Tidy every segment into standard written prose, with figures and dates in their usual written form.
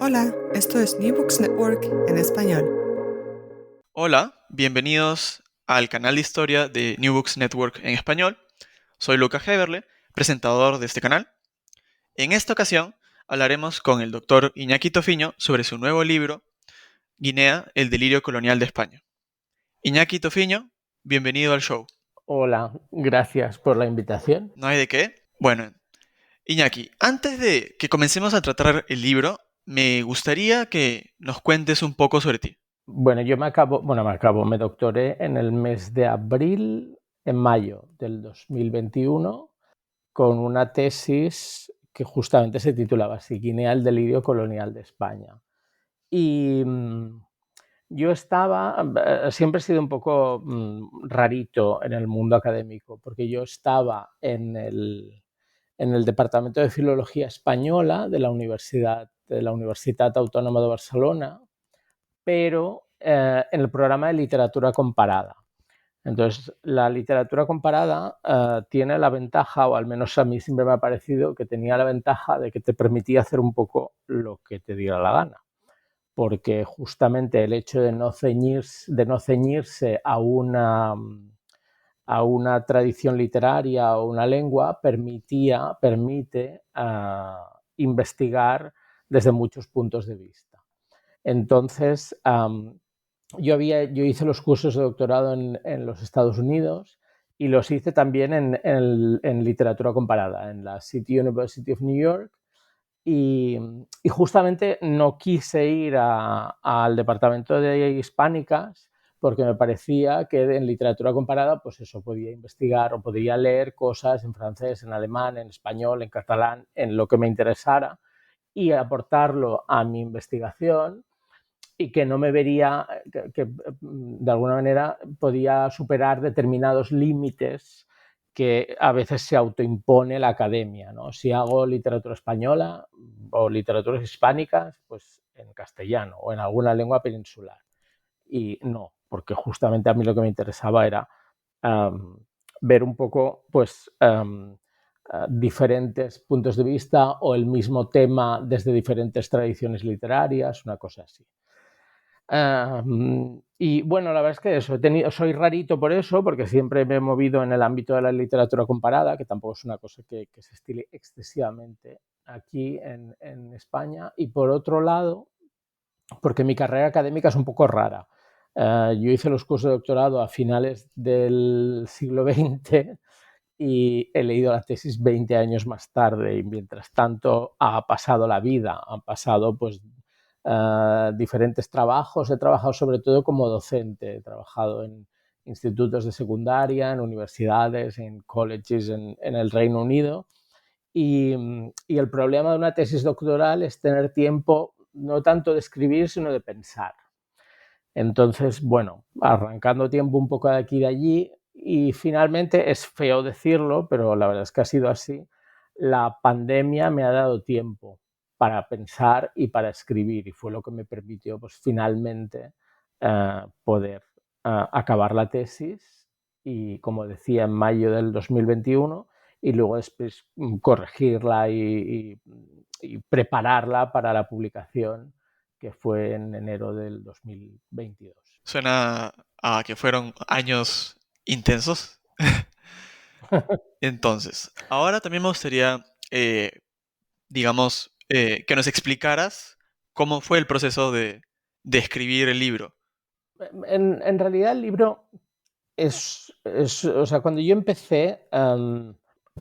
Hola, esto es New Books Network en español. Hola, bienvenidos al canal de historia de New Books Network en español. Soy Luca Heberle, presentador de este canal. En esta ocasión hablaremos con el doctor Iñaki Tofiño sobre su nuevo libro, Guinea, el delirio colonial de España. Iñaki Tofiño, bienvenido al show. Hola, gracias por la invitación. ¿No hay de qué? Bueno, Iñaki, antes de que comencemos a tratar el libro, me gustaría que nos cuentes un poco sobre ti. Bueno, me doctoré en el mes de abril, en mayo del 2021, con una tesis que justamente se titulaba así, Guinea, el delirio colonial de España. Y yo siempre he sido un poco rarito en el mundo académico, porque yo estaba en el Departamento de Filología Española de la Universitat Autónoma de Barcelona, pero en el programa de literatura comparada. Entonces, la literatura comparada tiene la ventaja, o al menos a mí siempre me ha parecido que tenía la ventaja de que te permitía hacer un poco lo que te diera la gana, porque justamente el hecho de no ceñirse a una tradición literaria o una lengua permite investigar desde muchos puntos de vista. Entonces, yo hice los cursos de doctorado en los Estados Unidos y los hice también en literatura comparada, en la City University of New York. Y justamente no quise ir al departamento de hispánicas porque me parecía que en literatura comparada, pues eso, podía investigar o podría leer cosas en francés, en alemán, en español, en catalán, en lo que me interesara y aportarlo a mi investigación, y que no me vería que de alguna manera podía superar determinados límites que a veces se autoimpone la academia, ¿no? Si hago literatura española o literaturas hispánicas, pues en castellano o en alguna lengua peninsular. Y no, porque justamente a mí lo que me interesaba era ver un poco, pues, diferentes puntos de vista o el mismo tema desde diferentes tradiciones literarias, una cosa así. Y bueno, la verdad es que soy rarito por eso, porque siempre me he movido en el ámbito de la literatura comparada, que tampoco es una cosa que se estile excesivamente aquí en España. Y por otro lado, porque mi carrera académica es un poco rara. Yo hice los cursos de doctorado a finales del siglo XX y he leído la tesis 20 años más tarde, y mientras tanto ha pasado la vida, han pasado pues diferentes trabajos. He trabajado sobre todo como docente, he trabajado en institutos de secundaria, en universidades, en colleges en el Reino Unido. Y el problema de una tesis doctoral es tener tiempo no tanto de escribir, sino de pensar. Entonces, bueno, arrancando tiempo un poco de aquí y de allí, y finalmente, es feo decirlo, pero la verdad es que ha sido así, la pandemia me ha dado tiempo para pensar y para escribir, y fue lo que me permitió, pues, finalmente poder acabar la tesis y, como decía, en mayo del 2021, y luego después corregirla y prepararla para la publicación, que fue en enero del 2022. Suena a que fueron años intensos. Entonces, ahora también me gustaría, digamos, que nos explicaras cómo fue el proceso de escribir el libro. En realidad el libro o sea, cuando yo empecé,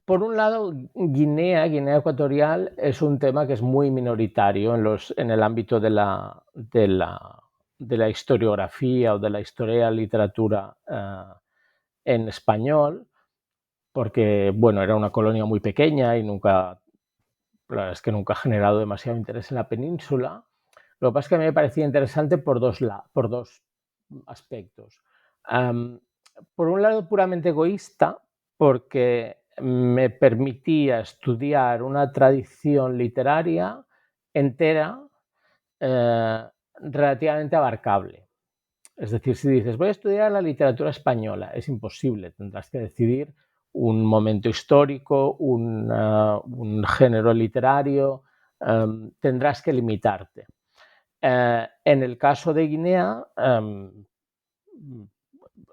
por un lado, Guinea Ecuatorial es un tema que es muy minoritario en el ámbito de la historiografía o de la historia de la literatura en español, porque, bueno, era una colonia muy pequeña y la verdad es que nunca ha generado demasiado interés en la península. Lo que pasa es que a mí me parecía interesante por dos aspectos. Um, por un lado, puramente egoísta, porque me permitía estudiar una tradición literaria entera, eh, relativamente abarcable. Es decir, si dices, voy a estudiar la literatura española, es imposible, tendrás que decidir un momento histórico, un género literario, tendrás que limitarte. En el caso de Guinea,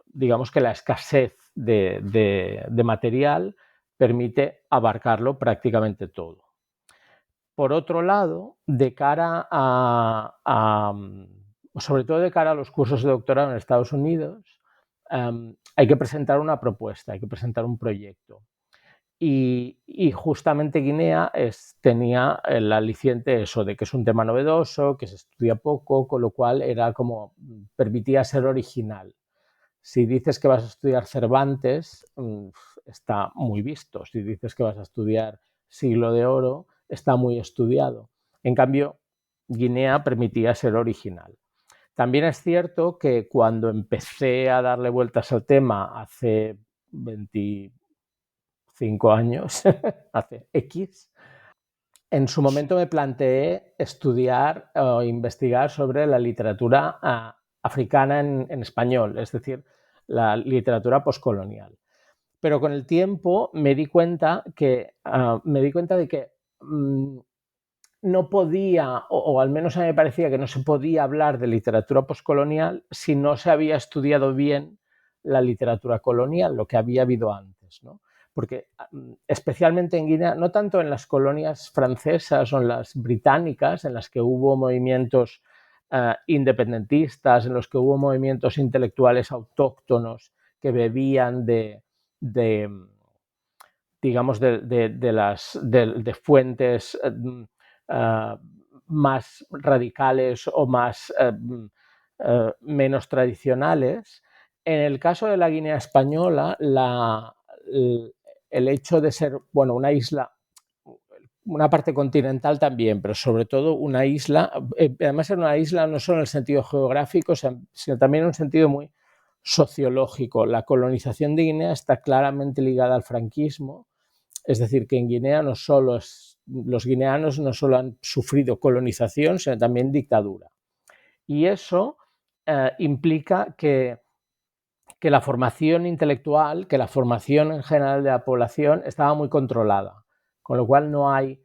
digamos que la escasez de material permite abarcarlo prácticamente todo. Por otro lado, de cara sobre todo de cara a los cursos de doctorado en Estados Unidos, hay que presentar una propuesta, hay que presentar un proyecto. Y justamente Guinea tenía el aliciente eso, de que es un tema novedoso, que se estudia poco, con lo cual era como, permitía ser original. Si dices que vas a estudiar Cervantes, está muy visto. Si dices que vas a estudiar Siglo de Oro, está muy estudiado. En cambio, Guinea permitía ser original. También es cierto que cuando empecé a darle vueltas al tema hace 25 años, hace X, en su momento me planteé estudiar o investigar sobre la literatura africana en español, es decir, la literatura poscolonial. Pero con el tiempo me di cuenta de que no podía, o al menos a mí me parecía que no se podía hablar de literatura poscolonial si no se había estudiado bien la literatura colonial, lo que había habido antes, ¿no? Porque especialmente en Guinea, no tanto en las colonias francesas o en las británicas, en las que hubo movimientos independentistas, en los que hubo movimientos intelectuales autóctonos que bebían digamos, de fuentes más radicales o menos tradicionales. En el caso de la Guinea española, el hecho de ser, bueno, una isla, una parte continental también, pero sobre todo una isla, además era una isla no solo en el sentido geográfico, sino también en un sentido muy sociológico. La colonización de Guinea está claramente ligada al franquismo, es decir, que en Guinea los guineanos no solo han sufrido colonización, sino también dictadura. Y eso implica que la formación intelectual, que la formación en general de la población estaba muy controlada, con lo cual no hay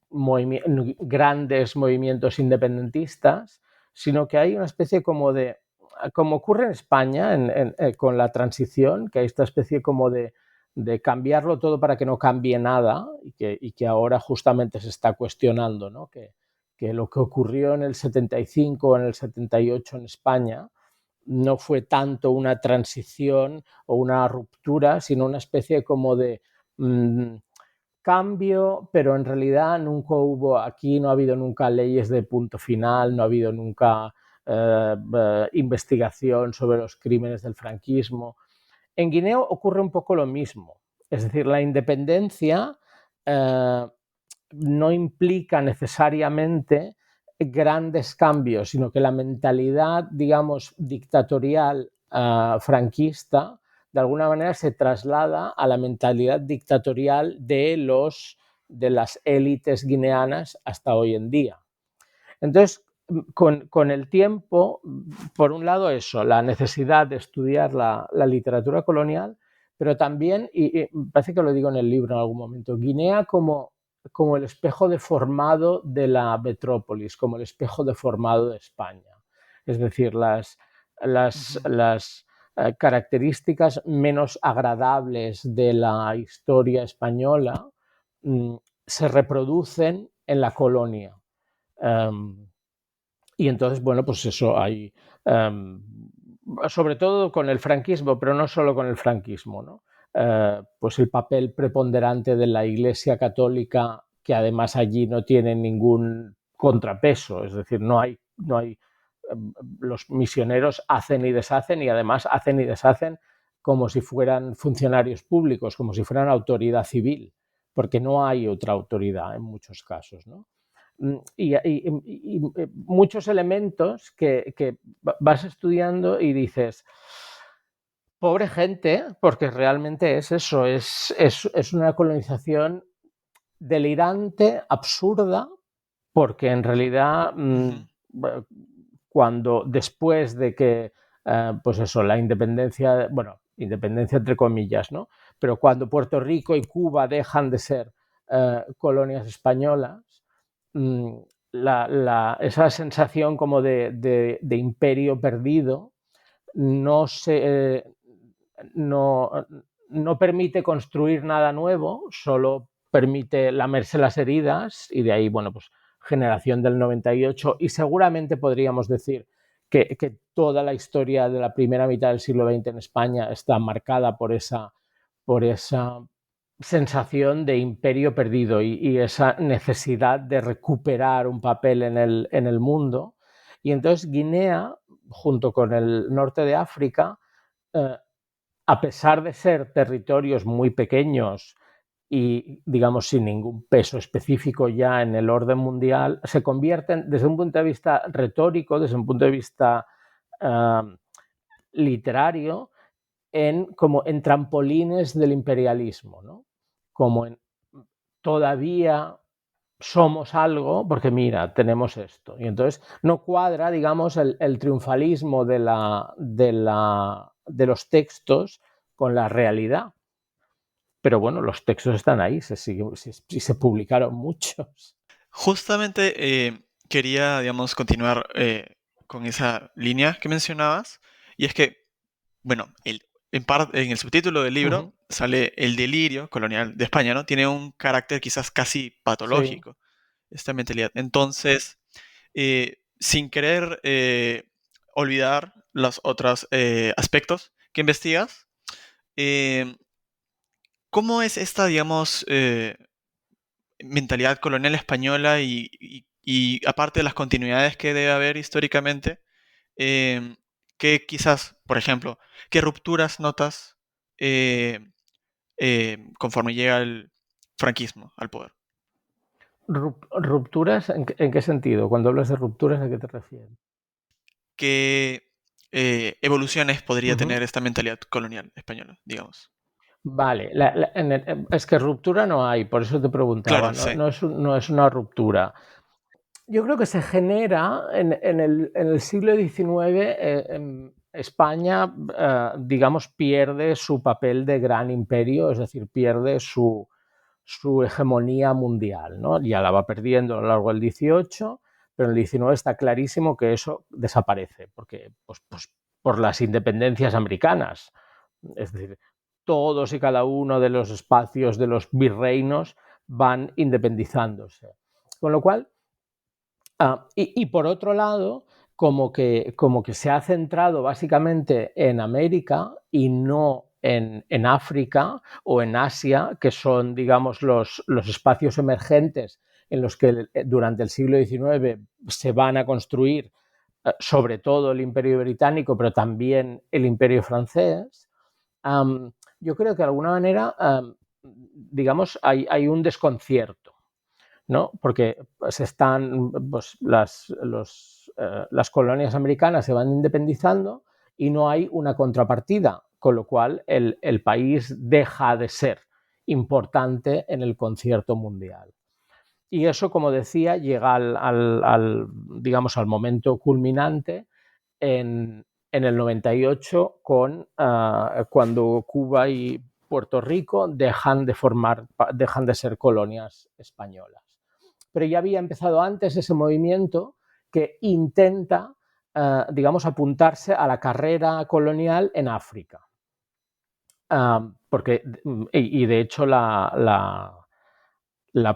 grandes movimientos independentistas, sino que hay una especie como ocurre en España con la transición, que hay esta especie como de cambiarlo todo para que no cambie nada y que ahora justamente se está cuestionando, ¿no? que lo que ocurrió en el 75 o en el 78 en España no fue tanto una transición o una ruptura, sino una especie como de cambio, pero en realidad nunca aquí no ha habido nunca leyes de punto final, no ha habido nunca investigación sobre los crímenes del franquismo. En Guinea ocurre un poco lo mismo, es decir, la independencia no implica necesariamente grandes cambios, sino que la mentalidad, digamos, dictatorial franquista, de alguna manera se traslada a la mentalidad dictatorial de las élites guineanas hasta hoy en día. Entonces, con el tiempo, por un lado eso, la necesidad de estudiar la literatura colonial, pero también, y parece que lo digo en el libro en algún momento, Guinea como el espejo deformado de la metrópolis, como el espejo deformado de España. Es decir, las características menos agradables de la historia española se reproducen en la colonia. Y entonces, bueno, pues eso hay, sobre todo con el franquismo, pero no solo con el franquismo, ¿no? Pues el papel preponderante de la Iglesia Católica, que además allí no tiene ningún contrapeso, es decir, no hay los misioneros hacen y deshacen, y además hacen y deshacen como si fueran funcionarios públicos, como si fueran autoridad civil, porque no hay otra autoridad en muchos casos, ¿no? Y muchos elementos que vas estudiando y dices, pobre gente, porque realmente es eso, es una colonización delirante, absurda, porque en realidad cuando después de que pues eso, la independencia, bueno, independencia entre comillas, ¿no? Pero cuando Puerto Rico y Cuba dejan de ser colonias españolas, esa sensación como de imperio perdido no permite construir nada nuevo, solo permite lamerse las heridas, y de ahí, bueno, pues generación del 98, y seguramente podríamos decir que toda la historia de la primera mitad del siglo XX en España está marcada por esa sensación de imperio perdido y esa necesidad de recuperar un papel en el mundo. Y entonces Guinea, junto con el norte de África, a pesar de ser territorios muy pequeños y, digamos, sin ningún peso específico ya en el orden mundial, se convierten, desde un punto de vista retórico, desde un punto de vista literario, como en trampolines del imperialismo, ¿no? Como todavía somos algo porque mira, tenemos esto. Y entonces no cuadra, digamos, el triunfalismo de los textos con la realidad. Pero bueno, los textos están ahí, se publicaron muchos. Justamente quería, digamos, continuar con esa línea que mencionabas. Y es que, bueno, en el subtítulo del libro sale el delirio colonial de España, ¿no? Tiene un carácter quizás casi Sí. patológico, esta mentalidad. Entonces, sin querer olvidar los otros aspectos que investigas, eh, ¿cómo es esta, digamos, mentalidad colonial española y aparte de las continuidades que debe haber históricamente, em, que quizás, por ejemplo, qué rupturas notas eh, conforme llega el franquismo al poder? ¿Rupturas? ¿En qué sentido? Cuando hablas de rupturas, ¿a qué te refieres? ¿Qué evoluciones podría Ujú. tener esta mentalidad colonial española, digamos? Vale, es que ruptura no hay, por eso te preguntaba, Claro, no, sí. no es una ruptura. Yo creo que se genera en el siglo XIX. España, digamos, pierde su papel de gran imperio, es decir, pierde su hegemonía mundial, ¿no? Ya la va perdiendo a lo largo del XVIII, pero en el XIX está clarísimo que eso desaparece, porque pues, por las independencias americanas. Es decir, todos y cada uno de los espacios de los virreinos van independizándose. Con lo cual, y por otro lado, como que se ha centrado básicamente en América y no en África o en Asia, que son, digamos, los espacios emergentes en los que durante el siglo XIX se van a construir, sobre todo el Imperio Británico, pero también el Imperio Francés. Yo creo que de alguna manera, digamos, hay un desconcierto, ¿no? Porque pues, las colonias americanas se van independizando y no hay una contrapartida, con lo cual el país deja de ser importante en el concierto mundial. Y eso, como decía, llega digamos, al momento culminante en el 98 cuando Cuba y Puerto Rico dejan de ser colonias españolas. Pero ya había empezado antes ese movimiento que intenta, digamos, apuntarse a la carrera colonial en África. Y de hecho la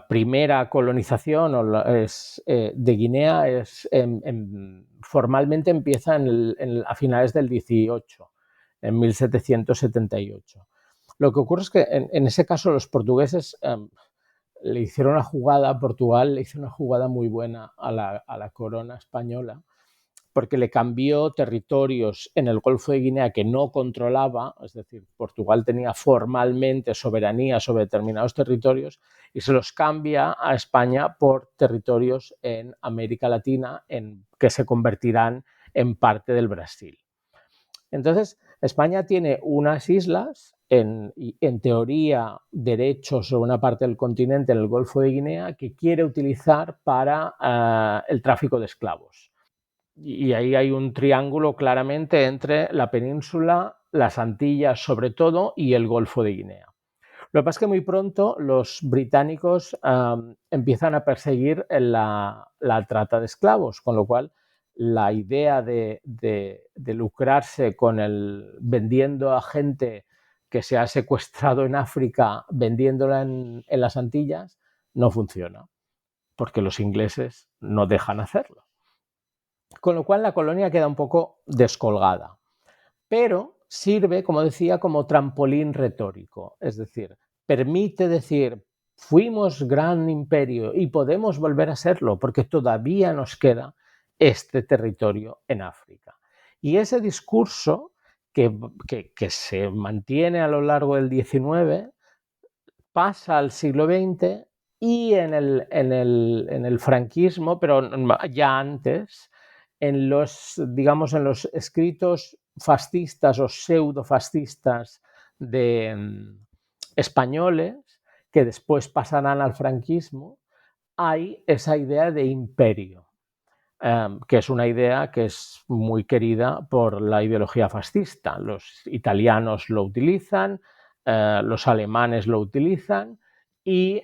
primera colonización de Guinea formalmente empieza a finales del 18, en 1778. Lo que ocurre es que en ese caso los portugueses le hicieron una jugada, Portugal le hizo una jugada muy buena a la corona española, porque le cambió territorios en el Golfo de Guinea que no controlaba, es decir, Portugal tenía formalmente soberanía sobre determinados territorios, y se los cambia a España por territorios en América Latina que se convertirán en parte del Brasil. Entonces, España tiene unas islas, en teoría derechos sobre una parte del continente en el Golfo de Guinea, que quiere utilizar para el tráfico de esclavos. Y ahí hay un triángulo claramente entre la península, las Antillas sobre todo, y el Golfo de Guinea. Lo que pasa es que muy pronto los británicos empiezan a perseguir la trata de esclavos, con lo cual la idea de lucrarse vendiendo a gente que se ha secuestrado en África, vendiéndola en las Antillas, no funciona, porque los ingleses no dejan hacerlo. Con lo cual la colonia queda un poco descolgada, pero sirve, como decía, como trampolín retórico, es decir, permite decir, fuimos gran imperio y podemos volver a serlo porque todavía nos queda este territorio en África. Y ese discurso que se mantiene a lo largo del XIX pasa al siglo XX y en el franquismo, pero ya antes, digamos, en los escritos fascistas o pseudofascistas españoles, que después pasarán al franquismo, hay esa idea de imperio, que es una idea que es muy querida por la ideología fascista. Los italianos lo utilizan, los alemanes lo utilizan y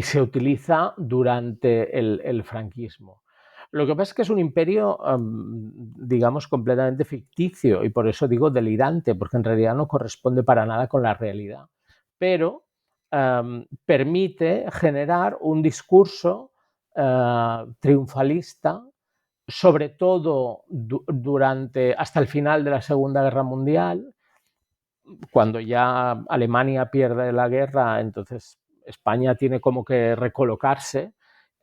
se utiliza durante el franquismo. Lo que pasa es que es un imperio, digamos, completamente ficticio y por eso digo delirante, porque en realidad no corresponde para nada con la realidad. Pero permite generar un discurso triunfalista, sobre todo hasta el final de la Segunda Guerra Mundial, cuando ya Alemania pierde la guerra, entonces España tiene como que recolocarse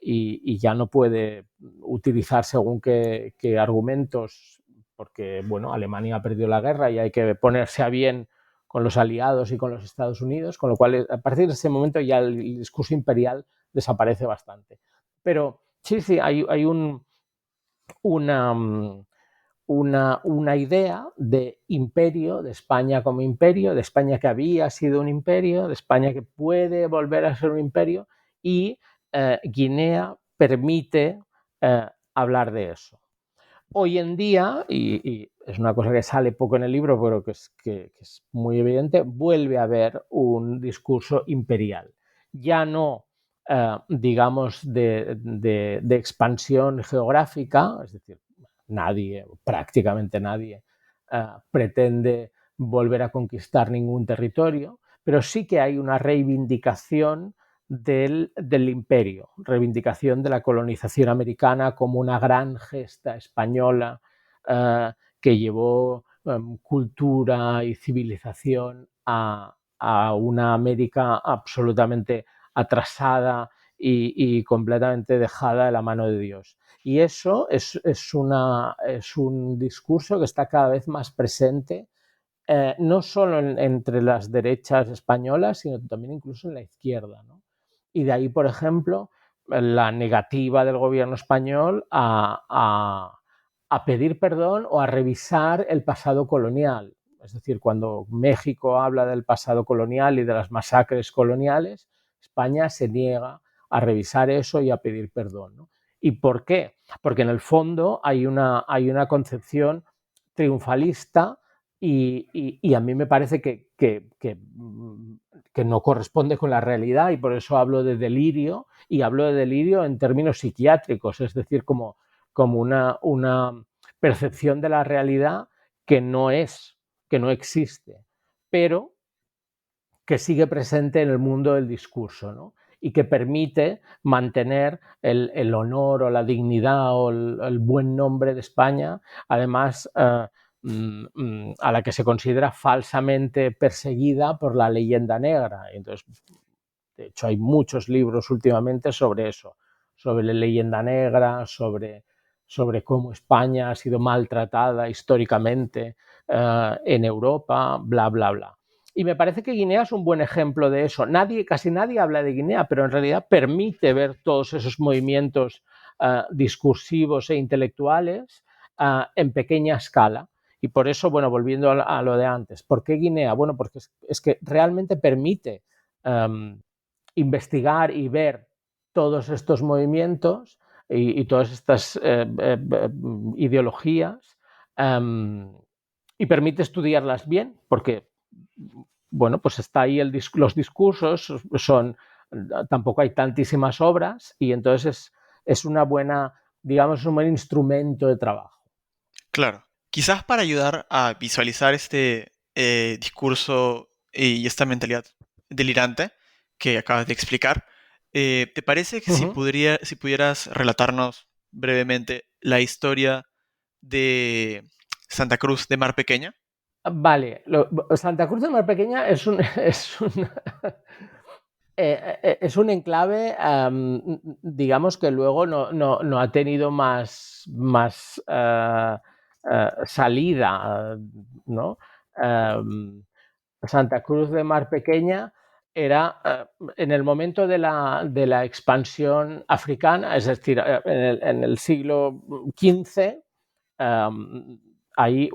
y ya no puede utilizar según qué argumentos, porque bueno, Alemania ha perdido la guerra y hay que ponerse a bien con los aliados y con los Estados Unidos, con lo cual a partir de ese momento ya el discurso imperial desaparece bastante. Pero sí, hay una idea de imperio, de España como imperio, de España que había sido un imperio, de España que puede volver a ser un imperio, y Guinea permite hablar de eso. Hoy en día, y es una cosa que sale poco en el libro, pero que es muy evidente, vuelve a haber un discurso imperial. Ya no, digamos, de expansión geográfica, es decir, prácticamente nadie, pretende volver a conquistar ningún territorio, pero sí que hay una reivindicación del imperio, reivindicación de la colonización americana como una gran gesta española que llevó cultura y civilización a una América absolutamente atrasada y completamente dejada de la mano de Dios. Y eso es un discurso que está cada vez más presente, no solo entre las derechas españolas, sino también incluso en la izquierda, ¿no? Y de ahí, por ejemplo, la negativa del gobierno español a pedir perdón o a revisar el pasado colonial. Es decir, cuando México habla del pasado colonial y de las masacres coloniales, España se niega a revisar eso y a pedir perdón, ¿no? ¿Y por qué? Porque en el fondo hay una concepción triunfalista y a mí me parece que no corresponde con la realidad y por eso hablo de delirio y hablo de delirio en términos psiquiátricos, es decir, como una percepción de la realidad que no existe, pero que sigue presente en el mundo del discurso, ¿no? Y que permite mantener el honor o la dignidad o el buen nombre de España, además a la que se considera falsamente perseguida por la leyenda negra. Entonces, de hecho, hay muchos libros últimamente sobre eso, sobre la leyenda negra, sobre cómo España ha sido maltratada históricamente en Europa, bla, bla, bla. Y me parece que Guinea es un buen ejemplo de eso. Casi nadie habla de Guinea, pero en realidad permite ver todos esos movimientos discursivos e intelectuales en pequeña escala. Y por eso, bueno, volviendo a lo de antes, ¿por qué Guinea? Bueno, porque es que realmente permite investigar y ver todos estos movimientos y todas estas ideologías y permite estudiarlas bien, porque bueno, pues está ahí los discursos, tampoco hay tantísimas obras y entonces es una buena, digamos, un buen instrumento de trabajo. Claro. Quizás para ayudar a visualizar este discurso y esta mentalidad delirante que acabas de explicar, ¿te parece que Uh-huh. si pudieras relatarnos brevemente la historia de Santa Cruz de Mar Pequeña? Vale, Santa Cruz de Mar Pequeña es un enclave, digamos que luego no ha tenido más salida, ¿no? Santa Cruz de Mar Pequeña era en el momento de la expansión africana, es decir, en el siglo XV, hay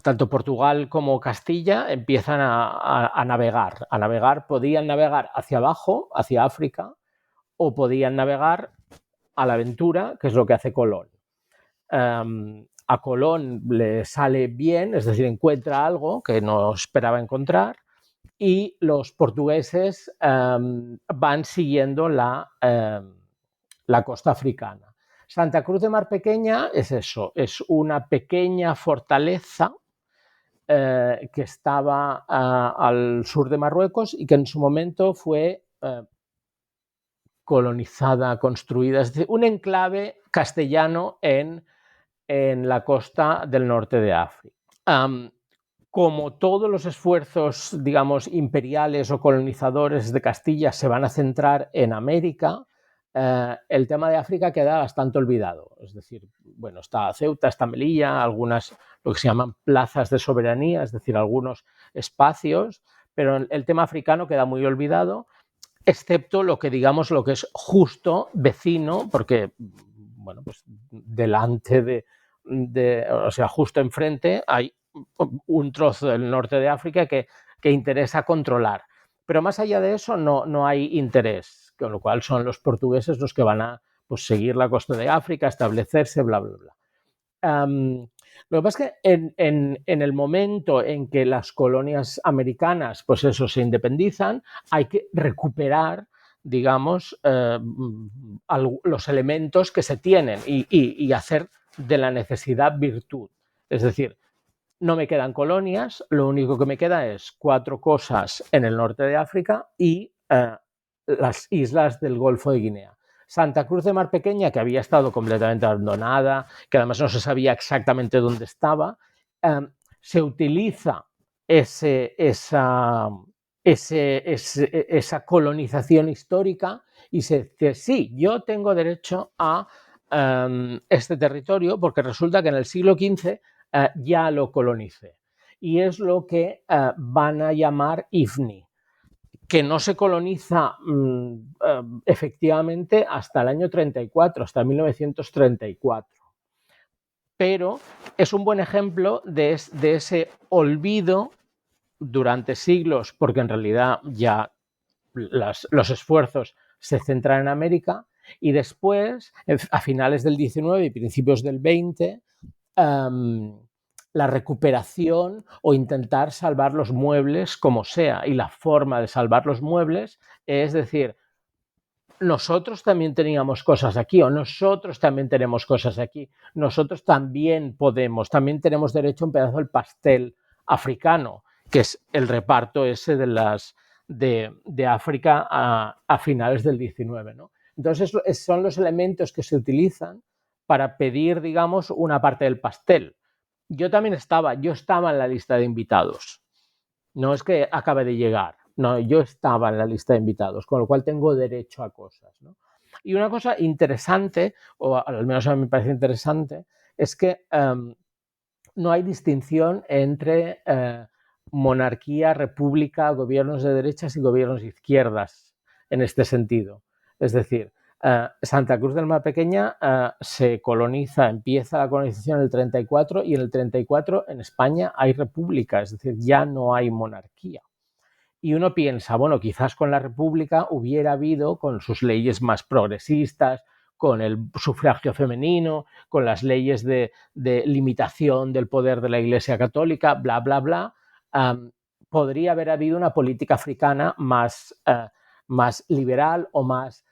tanto Portugal como Castilla empiezan a navegar. A navegar, podían navegar hacia abajo, hacia África, o podían navegar a la aventura, que es lo que hace Colón. A Colón le sale bien, es decir, encuentra algo que no esperaba encontrar, y los portugueses van siguiendo la costa africana. Santa Cruz de Mar Pequeña es eso, es una pequeña fortaleza que estaba al sur de Marruecos y que en su momento fue colonizada, construida, es decir, un enclave castellano en la costa del norte de África. Como todos los esfuerzos, digamos, imperiales o colonizadores de Castilla se van a centrar en América, el tema de África queda bastante olvidado. Es decir, bueno, está Ceuta, está Melilla, algunas, lo que se llaman plazas de soberanía, es decir, algunos espacios, pero el tema africano queda muy olvidado, excepto lo que digamos lo que es justo vecino, porque, bueno, pues delante o sea, justo enfrente hay un trozo del norte de África que interesa controlar. Pero más allá de eso no hay interés, con lo cual son los portugueses los que van a pues, seguir la costa de África, establecerse, bla, bla, bla. Lo que pasa es que en el momento en que las colonias americanas, pues eso, se independizan, hay que recuperar, digamos, los elementos que se tienen y hacer de la necesidad virtud. Es decir, no me quedan colonias, lo único que me queda es 4 cosas en el norte de África y las islas del Golfo de Guinea. Santa Cruz de Mar Pequeña, que había estado completamente abandonada, que además no se sabía exactamente dónde estaba, se utiliza esa colonización histórica y se dice, sí, yo tengo derecho a este territorio porque resulta que en el siglo XV ya lo colonicé. Y es lo que van a llamar IFNI, que no se coloniza efectivamente hasta el año 34, hasta 1934. Pero es un buen ejemplo de ese olvido durante siglos, porque en realidad ya los esfuerzos se centran en América, y después, a finales del 19 y principios del 20, la recuperación o intentar salvar los muebles como sea. Y la forma de salvar los muebles es decir, nosotros también teníamos cosas aquí o nosotros también tenemos cosas aquí. Nosotros también también tenemos derecho a un pedazo del pastel africano, que es el reparto ese de África a finales del 19, ¿no? Entonces son los elementos que se utilizan para pedir, digamos, una parte del pastel. Yo estaba en la lista de invitados. No es que acabe de llegar, no, yo estaba en la lista de invitados, con lo cual tengo derecho a cosas, ¿no? Y una cosa interesante, o al menos a mí me parece interesante, es que no hay distinción entre monarquía, república, gobiernos de derechas y gobiernos de izquierdas en este sentido. Es decir, Santa Cruz del Mar Pequeña se coloniza, empieza la colonización en el 34 y en el 34 en España hay república, es decir, ya no hay monarquía. Y uno piensa, bueno, quizás con la república hubiera habido, con sus leyes más progresistas, con el sufragio femenino, con las leyes de limitación del poder de la Iglesia Católica, bla, bla, bla, podría haber habido una política africana más liberal o más,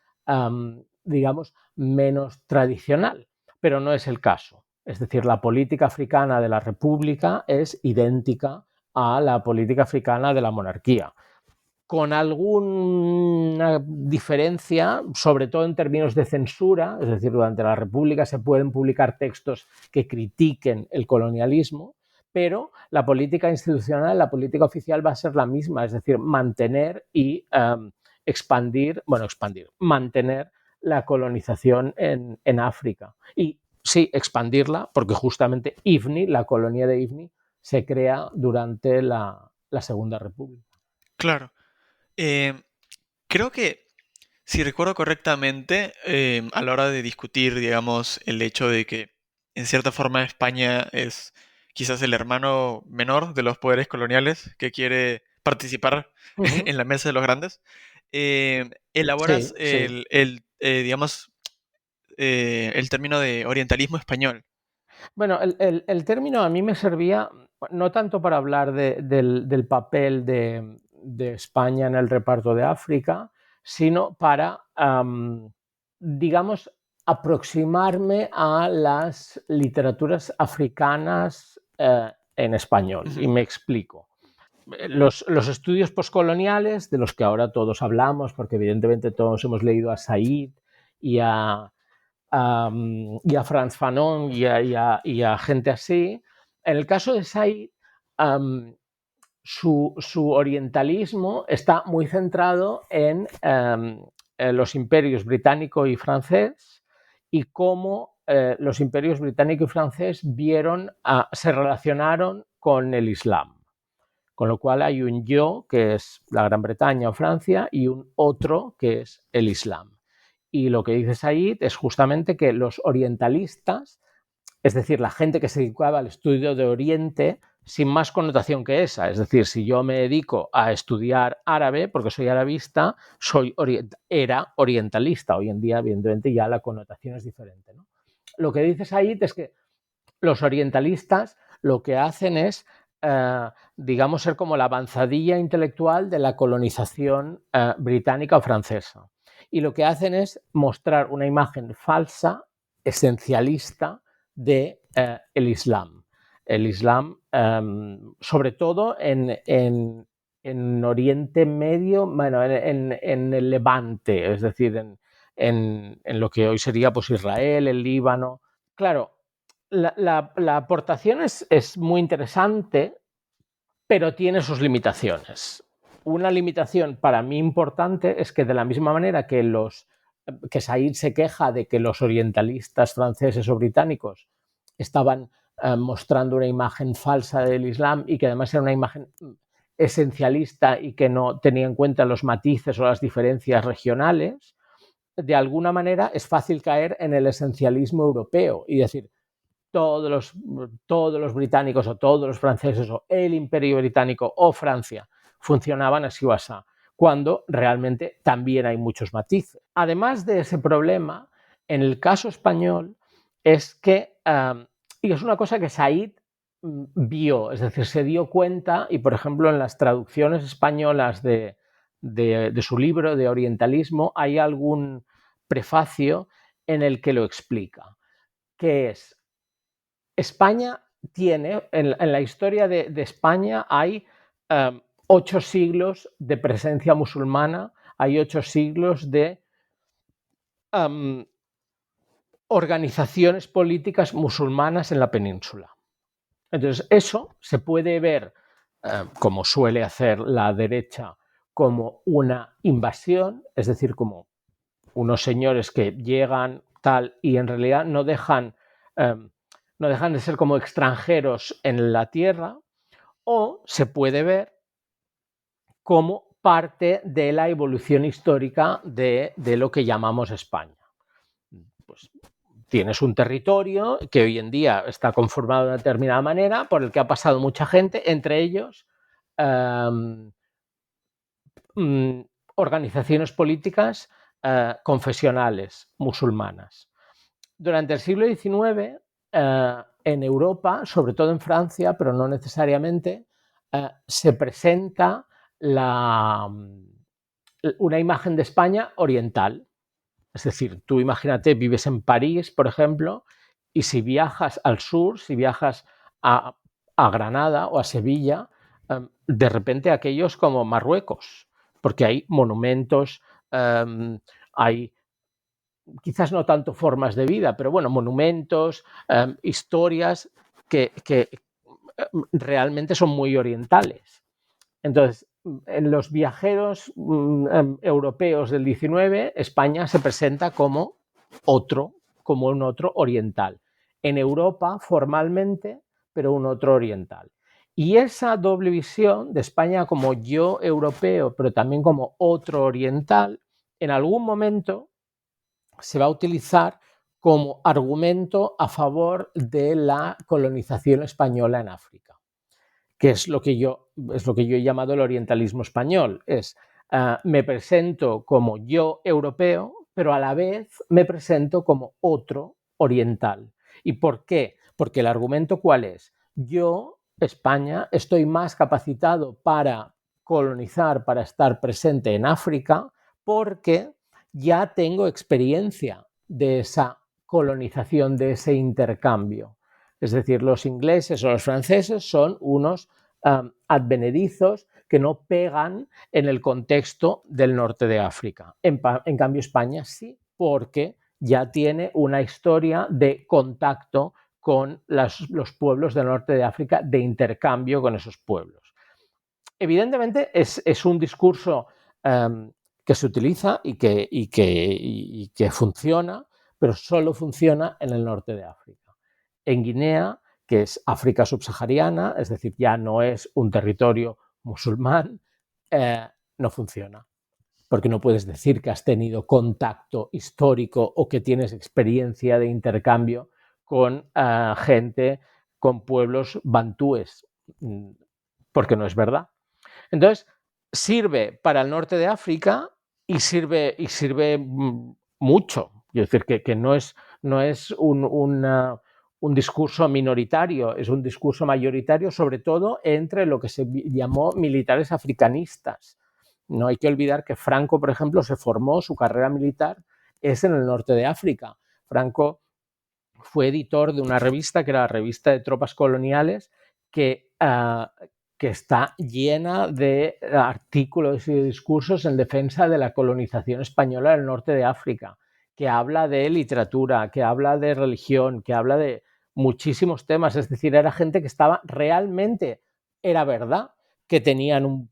digamos, menos tradicional, pero no es el caso. Es decir, la política africana de la República es idéntica a la política africana de la monarquía, con alguna diferencia, sobre todo en términos de censura. Es decir, durante la República se pueden publicar textos que critiquen el colonialismo, pero la política institucional, la política oficial va a ser la misma, es decir, mantener y mantener la colonización en África. Y sí, expandirla, porque justamente IFNI, la colonia de IFNI, se crea durante la Segunda República. Claro. Creo que, si recuerdo correctamente, a la hora de discutir, digamos, el hecho de que en cierta forma España es quizás el hermano menor de los poderes coloniales que quiere participar en la mesa de los grandes, elaboras Sí. digamos, el término de orientalismo español. Bueno, el término a mí me servía no tanto para hablar del papel de España en el reparto de África, sino para, digamos, aproximarme a las literaturas africanas en español. Y me explico. Los estudios postcoloniales, de los que ahora todos hablamos, porque evidentemente todos hemos leído a Said y a Frantz Fanon y a gente así. En el caso de Said, su orientalismo está muy centrado en los imperios británico y francés y cómo los imperios británico y francés se relacionaron con el Islam. Con lo cual hay un yo, que es la Gran Bretaña o Francia, y un otro, que es el Islam. Y lo que dice Said es justamente que los orientalistas, es decir, la gente que se dedicaba al estudio de Oriente, sin más connotación que esa, es decir, si yo me dedico a estudiar árabe, porque soy arabista, era orientalista. Hoy en día, evidentemente, ya la connotación es diferente, ¿no? Lo que dice Said es que los orientalistas lo que hacen es, digamos, ser como la avanzadilla intelectual de la colonización británica o francesa. Y lo que hacen es mostrar una imagen falsa, esencialista, de el Islam. El Islam, sobre todo en Oriente Medio, bueno, en el Levante, es decir, en lo que hoy sería pues Israel, el Líbano. Claro, la aportación es muy interesante, pero tiene sus limitaciones. Una limitación para mí importante es que, de la misma manera que Said se queja de que los orientalistas franceses o británicos estaban mostrando una imagen falsa del Islam y que además era una imagen esencialista y que no tenía en cuenta los matices o las diferencias regionales, de alguna manera es fácil caer en el esencialismo europeo y decir, todos los británicos o todos los franceses o el imperio británico o Francia funcionaban así o así, cuando realmente también hay muchos matices. Además de ese problema, en el caso español es que, y es una cosa que Said vio, es decir, se dio cuenta, y por ejemplo en las traducciones españolas de su libro de orientalismo hay algún prefacio en el que lo explica, que es: España tiene, en la historia de España hay 8 siglos de presencia musulmana, hay 8 siglos de organizaciones políticas musulmanas en la península. Entonces, eso se puede ver, como suele hacer la derecha, como una invasión, es decir, como unos señores que llegan tal y en realidad no dejan de ser como extranjeros en la tierra, o se puede ver como parte de la evolución histórica de lo que llamamos España. Pues tienes un territorio que hoy en día está conformado de una determinada manera, por el que ha pasado mucha gente, entre ellos organizaciones políticas confesionales musulmanas. Durante el siglo XIX, en Europa, sobre todo en Francia, pero no necesariamente, se presenta una imagen de España oriental. Es decir, tú imagínate, vives en París, por ejemplo, y si viajas al sur, si viajas a Granada o a Sevilla, de repente aquello es como Marruecos, porque hay monumentos, hay quizás no tanto formas de vida, pero bueno, monumentos, historias que realmente son muy orientales. Entonces, en los viajeros europeos del 19, España se presenta como un otro oriental. En Europa, formalmente, pero un otro oriental. Y esa doble visión de España como yo europeo, pero también como otro oriental, en algún momento se va a utilizar como argumento a favor de la colonización española en África, que es lo que yo he llamado el orientalismo español. Me presento como yo europeo, pero a la vez me presento como otro oriental. ¿Y por qué? Porque el argumento, ¿cuál es? Yo, España, estoy más capacitado para colonizar, para estar presente en África, porque ya tengo experiencia de esa colonización, de ese intercambio. Es decir, los ingleses o los franceses son unos advenedizos que no pegan en el contexto del norte de África. En cambio, España sí, porque ya tiene una historia de contacto con los pueblos del norte de África, de intercambio con esos pueblos. Evidentemente es un discurso que se utiliza y que funciona, pero solo funciona en el norte de África. En Guinea, que es África subsahariana, es decir, ya no es un territorio musulmán, no funciona. Porque no puedes decir que has tenido contacto histórico o que tienes experiencia de intercambio con gente, con pueblos bantúes, porque no es verdad. Entonces, sirve para el norte de África y sirve mucho. Es decir, que no es un discurso minoritario, es un discurso mayoritario, sobre todo entre lo que se llamó militares africanistas. No hay que olvidar que Franco, por ejemplo, se formó, su carrera militar es en el norte de África. Franco fue editor de una revista que era la Revista de Tropas Coloniales, que está llena de artículos y discursos en defensa de la colonización española del norte de África, que habla de literatura, que habla de religión, que habla de muchísimos temas. Es decir, era gente que estaba realmente, era verdad, que tenían un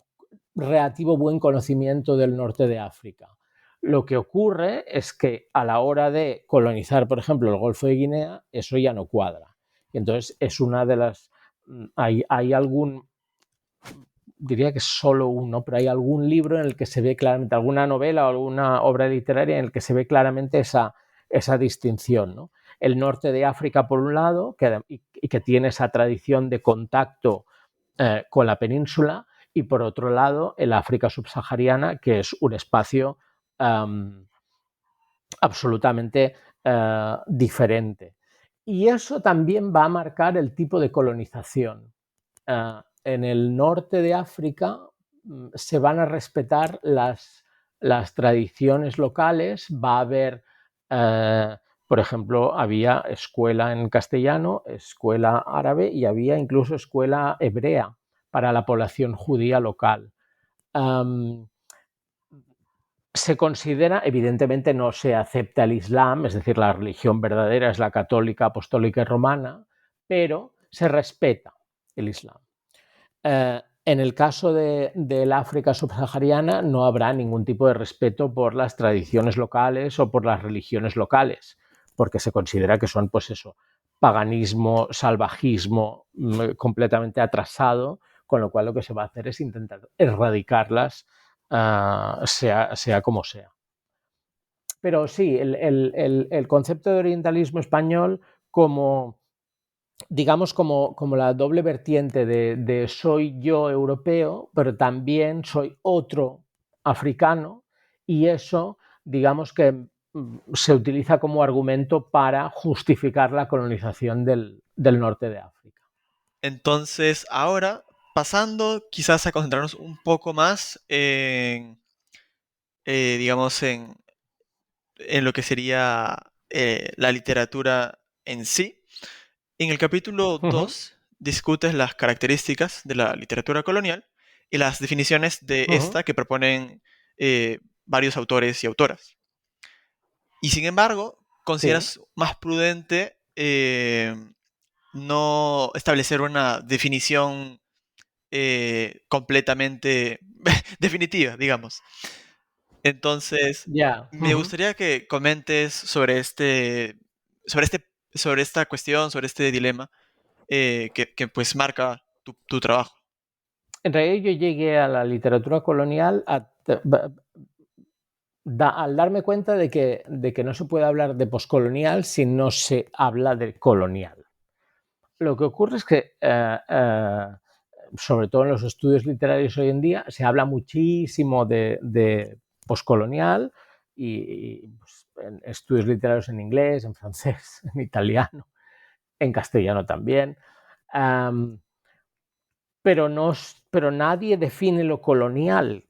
relativo buen conocimiento del norte de África. Lo que ocurre es que a la hora de colonizar, por ejemplo, el Golfo de Guinea, eso ya no cuadra. Y entonces es una de las... Hay algún... Diría que es solo uno, pero hay algún libro en el que se ve claramente, alguna novela o alguna obra literaria en el que se ve claramente esa distinción, ¿no? El norte de África, por un lado, que tiene esa tradición de contacto con la península, y por otro lado el África subsahariana, que es un espacio absolutamente diferente. Y eso también va a marcar el tipo de colonización. En el norte de África se van a respetar las tradiciones locales, va a haber, por ejemplo, había escuela en castellano, escuela árabe y había incluso escuela hebrea para la población judía local. Se considera, evidentemente no se acepta el Islam, es decir, la religión verdadera es la católica, apostólica y romana, pero se respeta el Islam. En el caso del África subsahariana no habrá ningún tipo de respeto por las tradiciones locales o por las religiones locales, porque se considera que son, pues eso, paganismo, salvajismo completamente atrasado, con lo cual lo que se va a hacer es intentar erradicarlas, sea como sea. Pero sí, el concepto de orientalismo español como, digamos, como la doble vertiente de soy yo europeo, pero también soy otro africano, y eso, digamos que se utiliza como argumento para justificar la colonización del norte de África. Entonces, ahora pasando quizás a concentrarnos un poco más digamos, en lo que sería la literatura en sí. En el capítulo Ujú, 2 discutes las características de la literatura colonial y las definiciones de ujú, esta que proponen varios autores y autoras. Y sin embargo, sí, consideras más prudente no establecer una definición completamente definitiva, digamos. Entonces, ya. me Ujú. gustaría que comentes sobre este, sobre esta cuestión, sobre este dilema que, pues marca tu trabajo. En realidad yo llegué a la literatura colonial al darme cuenta de que no se puede hablar de poscolonial si no se habla de colonial. Lo que ocurre es que, sobre todo en los estudios literarios hoy en día, se habla muchísimo de poscolonial y pues, en estudios literarios en inglés, en francés, en italiano, en castellano también. Um, pero, no, pero nadie define lo colonial.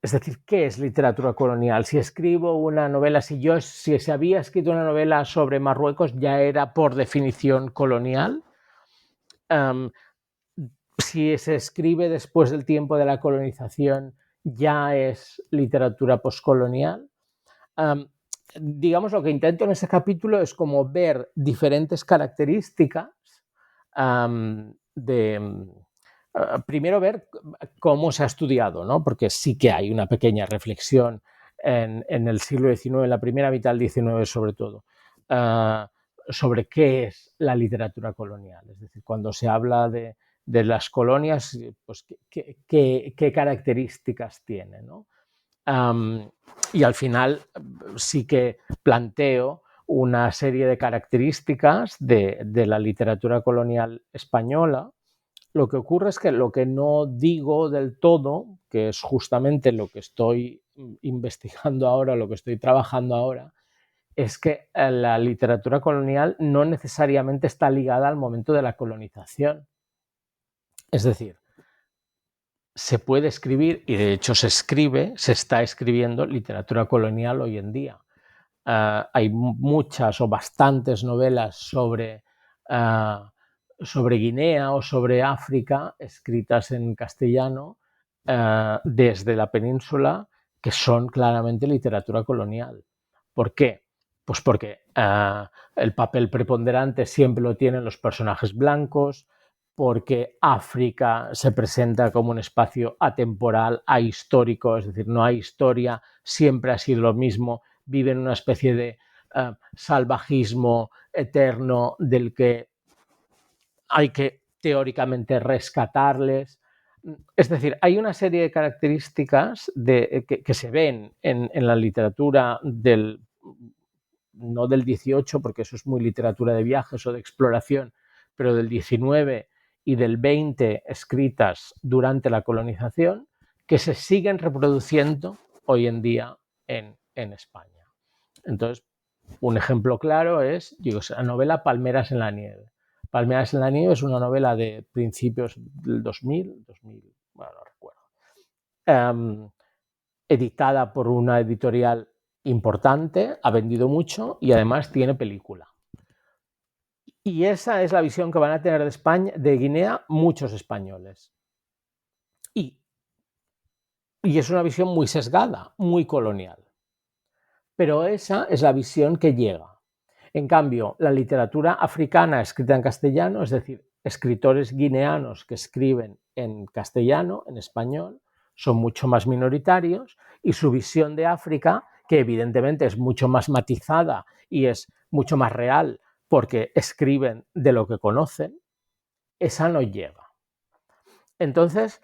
Es decir, ¿qué es literatura colonial? Si escribo una novela, si se había escrito una novela sobre Marruecos, ya era por definición colonial. Um, si se escribe después del tiempo de la colonización, ya es literatura poscolonial. Um, digamos, lo que intento en ese capítulo es como ver diferentes características primero ver cómo se ha estudiado, ¿no? Porque sí que hay una pequeña reflexión en el siglo XIX, en la primera mitad del XIX sobre todo, uh, sobre qué es la literatura colonial. Es decir, cuando se habla de las colonias, pues qué características tiene, ¿no? Y al final sí que planteo una serie de características de la literatura colonial española. Lo que ocurre es que lo que no digo del todo, que es justamente lo que estoy investigando ahora, lo que estoy trabajando ahora, es que la literatura colonial no necesariamente está ligada al momento de la colonización. Es decir, se puede escribir, y de hecho se escribe, se está escribiendo literatura colonial hoy en día. Hay muchas o bastantes novelas sobre Guinea o sobre África escritas en castellano desde la península que son claramente literatura colonial. ¿Por qué? Pues porque el papel preponderante siempre lo tienen los personajes blancos, porque África se presenta como un espacio atemporal, ahistórico, es decir, no hay historia, siempre ha sido lo mismo, vive en una especie de salvajismo eterno del que hay que teóricamente rescatarles. Es decir, hay una serie de características que se ven en la literatura no del 18, porque eso es muy literatura de viajes o de exploración, pero del 19 y del 20 escritas durante la colonización, que se siguen reproduciendo hoy en día en España. Entonces, un ejemplo claro es, digo, la novela Palmeras en la nieve. Palmeras en la nieve es una novela de principios del 2000, bueno, no recuerdo, editada por una editorial importante, ha vendido mucho y además tiene película. Y esa es la visión que van a tener de España, de Guinea, muchos españoles. Y, y es una visión muy sesgada, muy colonial. Pero esa es la visión que llega. En cambio, la literatura africana escrita en castellano, es decir, escritores guineanos que escriben en castellano, en español, son mucho más minoritarios y su visión de África, que evidentemente es mucho más matizada y es mucho más real porque escriben de lo que conocen, esa no llega. Entonces,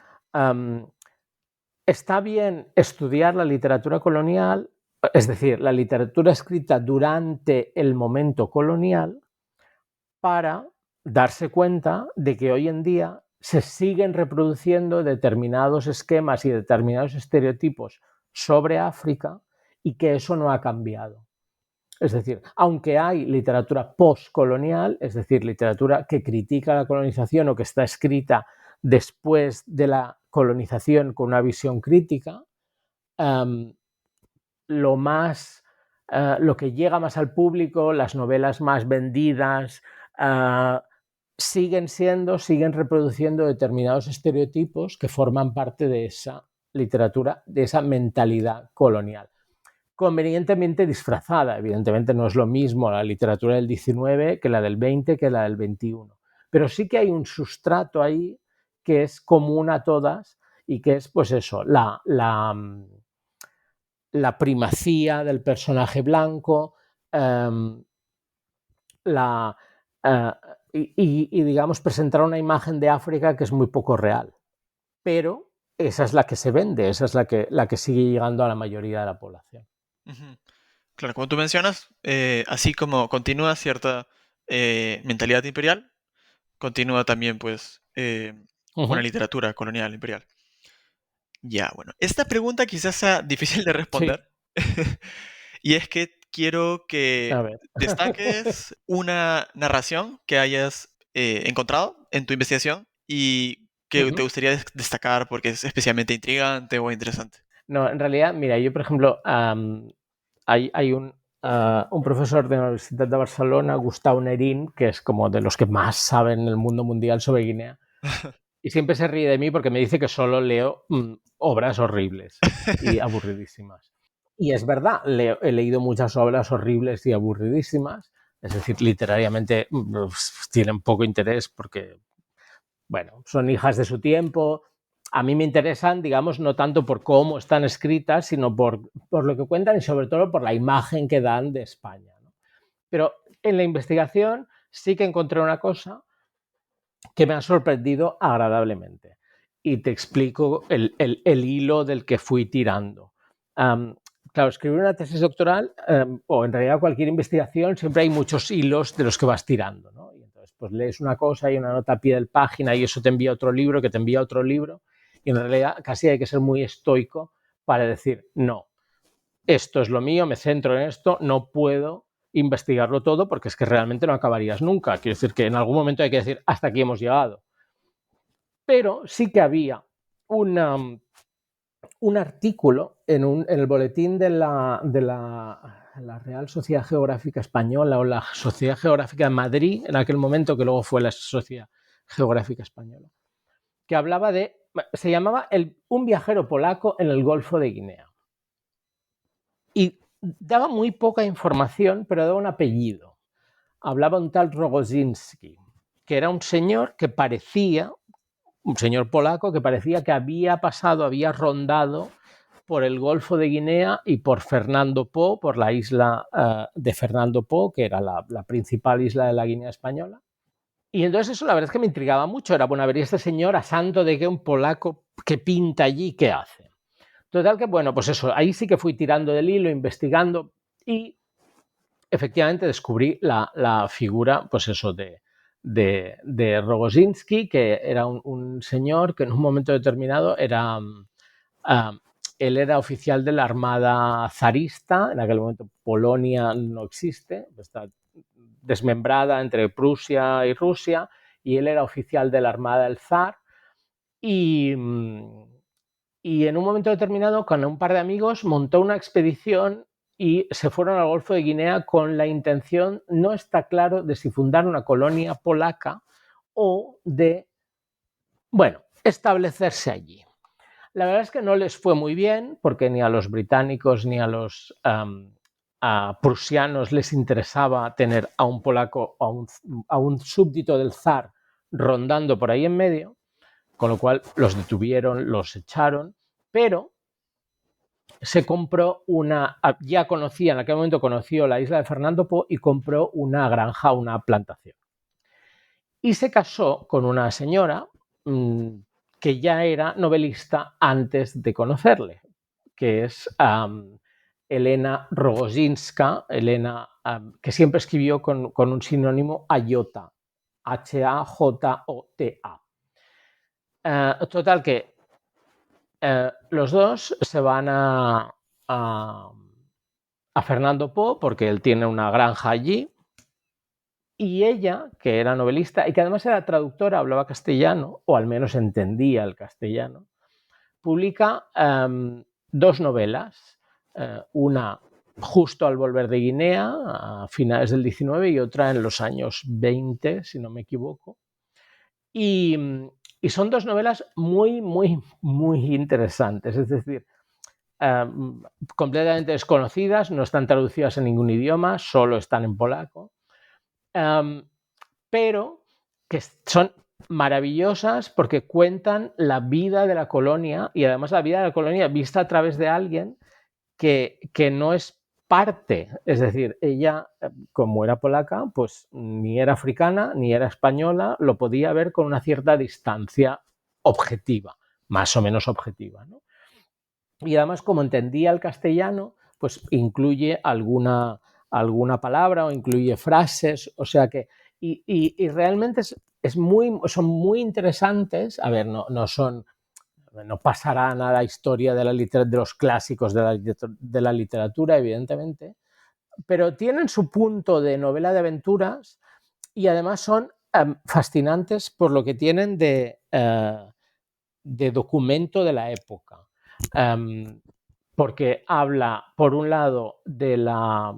está bien estudiar la literatura colonial, es decir, la literatura escrita durante el momento colonial, para darse cuenta de que hoy en día se siguen reproduciendo determinados esquemas y determinados estereotipos sobre África y que eso no ha cambiado. Es decir, aunque hay literatura postcolonial, es decir, literatura que critica la colonización o que está escrita después de la colonización con una visión crítica, lo que llega más al público, las novelas más vendidas, siguen reproduciendo determinados estereotipos que forman parte de esa literatura, de esa mentalidad colonial. Convenientemente disfrazada, evidentemente no es lo mismo la literatura del 19 que la del 20 que la del 21, pero sí que hay un sustrato ahí que es común a todas y que es pues eso, la primacía del personaje blanco, y digamos presentar una imagen de África que es muy poco real, pero esa es la que se vende, esa es la que sigue llegando a la mayoría de la población. Ujú. Claro, como tú mencionas, así como continúa cierta mentalidad imperial, continúa también pues una literatura colonial imperial. Ya, bueno, esta pregunta quizás sea difícil de Sí, responder. Y es que quiero a que ver. destaques una narración que hayas encontrado en tu investigación y que te gustaría destacar porque es especialmente intrigante o interesante. No, en realidad, mira, yo por ejemplo, hay un profesor de la Universidad de Barcelona, Gustau Nerín, que es como de los que más saben en el mundo mundial sobre Guinea, y siempre se ríe de mí porque me dice que solo leo obras horribles y aburridísimas. Y es verdad, he leído muchas obras horribles y aburridísimas, es decir, literariamente tienen poco interés porque, bueno, son hijas de su tiempo. A mí me interesan, digamos, no tanto por cómo están escritas, sino por lo que cuentan y sobre todo por la imagen que dan de España, ¿no? Pero en la investigación sí que encontré una cosa que me ha sorprendido agradablemente. Y te explico el hilo del que fui tirando. Claro, escribir una tesis doctoral, o en realidad cualquier investigación, siempre hay muchos hilos de los que vas tirando, ¿no? Y entonces, pues lees una cosa y una nota a pie de página y eso te envía otro libro, que te envía otro libro. Y en realidad casi hay que ser muy estoico para decir, no, esto es lo mío, me centro en esto, no puedo investigarlo todo porque es que realmente no acabarías nunca. Quiero decir que en algún momento hay que decir, hasta aquí hemos llegado. Pero sí que había un artículo en el boletín de la Real Sociedad Geográfica Española o la Sociedad Geográfica de Madrid, en aquel momento, que luego fue la Sociedad Geográfica Española, que hablaba se llamaba Un viajero polaco en el Golfo de Guinea. Y daba muy poca información, pero daba un apellido. Hablaba un tal Rogozinski, que era un señor que parecía, un señor polaco que parecía que había rondado por el Golfo de Guinea y por Fernando Po, por la isla de Fernando Po, que era la principal isla de la Guinea española. Y entonces eso la verdad es que me intrigaba mucho. Era, bueno, a ver, ¿y este señor a santo de qué un polaco que pinta allí, qué hace? Total que, bueno, pues eso, ahí sí que fui tirando del hilo, investigando y efectivamente descubrí la figura, pues eso, de Rogozinski, que era un señor que en un momento determinado era... él era oficial de la Armada zarista, en aquel momento Polonia no existe, está desmembrada entre Prusia y Rusia, y él era oficial de la Armada del Zar, y en un momento determinado, con un par de amigos, montó una expedición y se fueron al Golfo de Guinea con la intención, no está claro, de si fundar una colonia polaca o de, bueno, establecerse allí. La verdad es que no les fue muy bien, porque ni a los británicos ni a los prusianos les interesaba tener a un polaco, a un súbdito del zar rondando por ahí en medio, con lo cual los detuvieron, los echaron, pero se compró ya conocía, en aquel momento conoció la isla de Fernando Po y compró una granja, una plantación. Y se casó con una señora que ya era novelista antes de conocerle, que es Elena Rogozinska, que siempre escribió con un sinónimo Ajota, H-A-J-O-T-A. Total que los dos se van a Fernando Po porque él tiene una granja allí Y ella, que era novelista y que además era traductora, hablaba castellano, o al menos entendía el castellano, publica 2 novelas, una justo al volver de Guinea, a finales del 19, y otra en los años 20, si no me equivoco. Y, y son 2 novelas muy, muy, muy interesantes. Es decir, completamente desconocidas, no están traducidas en ningún idioma, solo están en polaco, pero que son maravillosas porque cuentan la vida de la colonia, y además la vida de la colonia vista a través de alguien que no es parte, es decir, ella, como era polaca, pues ni era africana ni era española, lo podía ver con una cierta distancia objetiva, más o menos objetiva, ¿no? Y además, como entendía el castellano, pues incluye alguna palabra o incluye frases, o sea que, y realmente son muy interesantes. A ver, no pasará nada a la historia de los clásicos de la literatura, evidentemente, pero tienen su punto de novela de aventuras y además son fascinantes por lo que tienen de documento de la época. Porque habla, por un lado, de la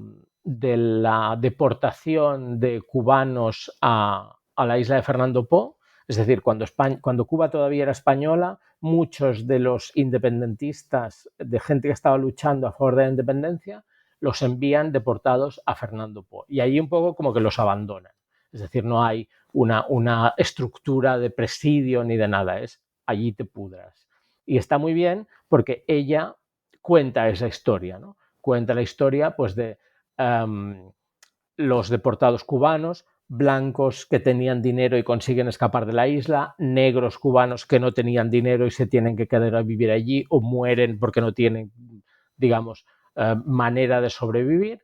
deportación de cubanos a la isla de Fernando Po, es decir, cuando Cuba todavía era española, muchos de los independentistas, de gente que estaba luchando a favor de la independencia, los envían deportados a Fernando Po. Y ahí un poco como que los abandonan. Es decir, no hay una estructura de presidio ni de nada, es allí te pudras. Y está muy bien porque ella cuenta esa historia, ¿no? Cuenta la historia, pues, de los deportados cubanos, blancos que tenían dinero y consiguen escapar de la isla, negros cubanos que no tenían dinero y se tienen que quedar a vivir allí o mueren porque no tienen, digamos, manera de sobrevivir.